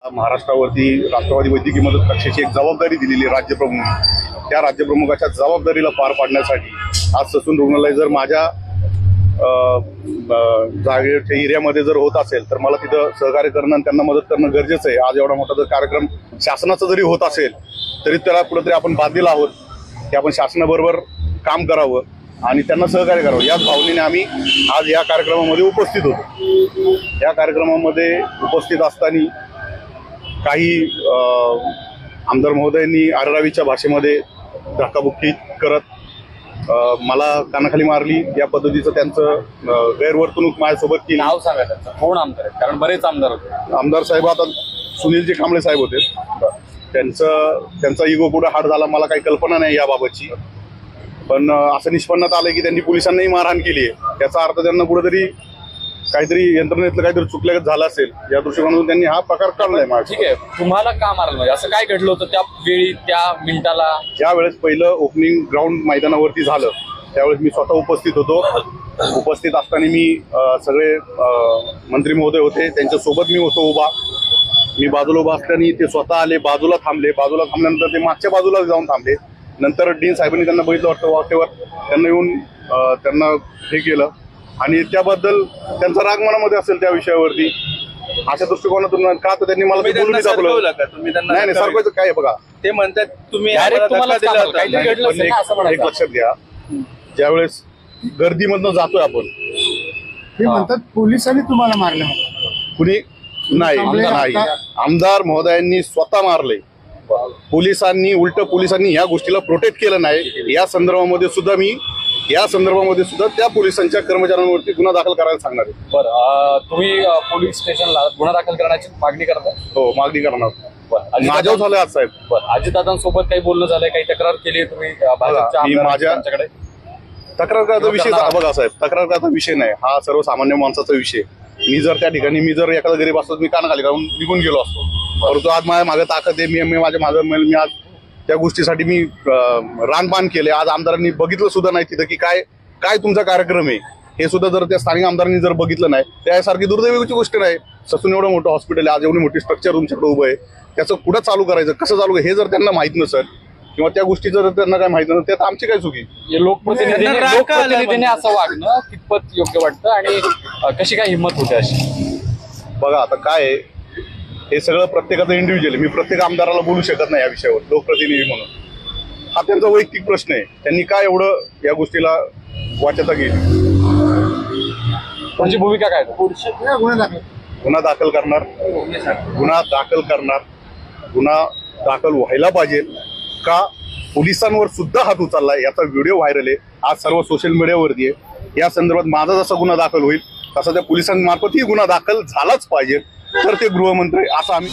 महाराष्ट्रावरती राष्ट्रवादी वैद्यकीय मदत कक्षाची एक जबाबदारी दिलेली राज्यप्रमुख, त्या राज्यप्रमुखाच्या जबाबदारीला पार पाडण्यासाठी आज ससून रुग्णालय जर माझ्या जागेच्या एरियामध्ये जर होत असेल तर मला तिथं सहकार्य करणं आणि त्यांना मदत करणं गरजेचं आहे। आज एवढा मोठा जर कार्यक्रम शासनाचा जरी होत असेल तरी त्याला कुठेतरी आपण बांधील आहोत की आपण शासनाबरोबर काम करावं आणि त्यांना सहकार्य करावं। याच भावनेने आम्ही आज या कार्यक्रमामध्ये उपस्थित होतो। या कार्यक्रमामध्ये उपस्थित असताना काही आमदार महोदयांनी आररावीच्या भाषेमध्ये धक्काबुक्की करत मला कानाखाली मारली, या पद्धतीचं त्यांचं गैरवर्तणूक माझ्यासोबत केली। नाव सांगा त्यांचं, कोण आमदार आहे? कारण बरेच आमदार होते। आमदार साहेब आता सुनीलजी कांबळे साहेब होते, त्यांचा इगो कुठं हार्ड झाला मला काही कल्पना नाही याबाबतची, पण असं निष्पन्नात आलंय की त्यांनी पोलिसांनाही मारहाण केली आहे। त्याचा अर्थ त्यांना कुठेतरी काहीतरी यंत्रणेतलं काहीतरी चुकलं झालं असेल या दृष्टिकोनातून त्यांनी हा प्रकार काढलाय। ठीक आहे, तुम्हाला का मारलं म्हणजे असं काय घडलं होतं त्या वेळी, त्या मिनिटाला? ज्या वेळेस पहिलं ओपनिंग ग्राउंड मैदानावरती झालं त्यावेळेस मी स्वतः उपस्थित होतो। उपस्थित असताना मी सगळे मंत्री महोदय होते, त्यांच्यासोबत मी होतो उभा। मी बाजूला उभा असताना ते स्वतः आले, बाजूला थांबले। बाजूला थांबल्यानंतर ते मागच्या बाजूला जाऊन थांबले। नंतर डीन साहेबांनी त्यांना बघितलं वाटतं वाटेवर, त्यांना येऊन त्यांना हे केलं आणि त्याबद्दल त्यांचा राग मनामध्ये असेल त्या विषयावरती। अशा दृष्टिकोनातून का तर त्यांनी मला ते बोलून दाखवलं। नाही सरकारचं काय बघा, ते म्हणतात तुम्ही एक लक्षात घ्या, ज्यावेळेस गर्दीमधनं जातोय आपण, ते म्हणतात पोलिसांनी तुम्हाला मारलं। कुणी नाही, आमदार महोदयांनी स्वतः मारले। पोलिसांनी पोलिसांनी या गोष्टीला प्रोटेक्ट केलं नाही। या संदर्भामध्ये सुद्धा त्या पोलिसांच्या कर्मचाऱ्यांवरती गुन्हा दाखल करायला सांगणार आहे। बरं, तुम्ही पोलीस स्टेशनला गुन्हा दाखल करण्याची मागणी करता? हो, मागणी करणार। माझ्यावर झालं आज साहेब। बरं, अजितदादांसोबत काही बोलणं झालंय, काही तक्रार केली आहे तुम्ही माझ्याकडे? तक्रार करायचा विषय बघा साहेब, तक्रार करायचा विषय नाही, हा सर्वसामान्य माणसाचा विषय। मी जर त्या ठिकाणी एखादा गरीब असतो मी कानाखाली काढून निघून गेलो असतो, परंतु आज माझ्या मागे ताकद आहे। मी माझ्या मागे मी आज त्या गोष्टीसाठी मी रानपान केले। आज आमदारांनी बघितलं सुद्धा नाही तिथं की काय तुमचा कार्यक्रम आहे, हे सुद्धा जर त्या स्थानिक आमदारांनी जर बघितलं नाही, त्यासारखी दुर्दैवीची गोष्ट नाही। ससून एवढं मोठं हॉस्पिटल आहे, आज एवढी मोठी स्ट्रक्चर तुमच्याकडे उभं आहे, त्याचं कुठं चालू करायचं, कसं चालू हे जर त्यांना माहित नसेल किंवा त्या गोष्टी जर त्यांना काय माहित नसेल, त्यात आमची काय चुकी? लोकप्रतिनिधीने असं वागणं कितपत योग्य वाटतं आणि कशी काय हिंमत होते अशी? बघा आता काय आहे, हे सगळं प्रत्येकाचं इंडिव्हिज्युअल, मी प्रत्येक आमदाराला बोलू शकत नाही या विषयावर, लोकप्रतिनिधी म्हणून। हा त्यांचा वैयक्तिक प्रश्न आहे, त्यांनी काय एवढं या गोष्टीला वाचता केली। म्हणजे भूमिका काय? गुन्हा दाखल करणार, गुन्हा दाखल व्हायला पाहिजे का? पोलिसांवर सुद्धा हात उचललाय, याचा व्हिडिओ व्हायरल आहे, आज सर्व सोशल मीडियावरती आहे। या संदर्भात माझा जसा गुन्हा दाखल होईल तसा त्या पोलिसांमार्फतही गुन्हा दाखल झालाच पाहिजे, तर ते गृहमंत्री असं आम्ही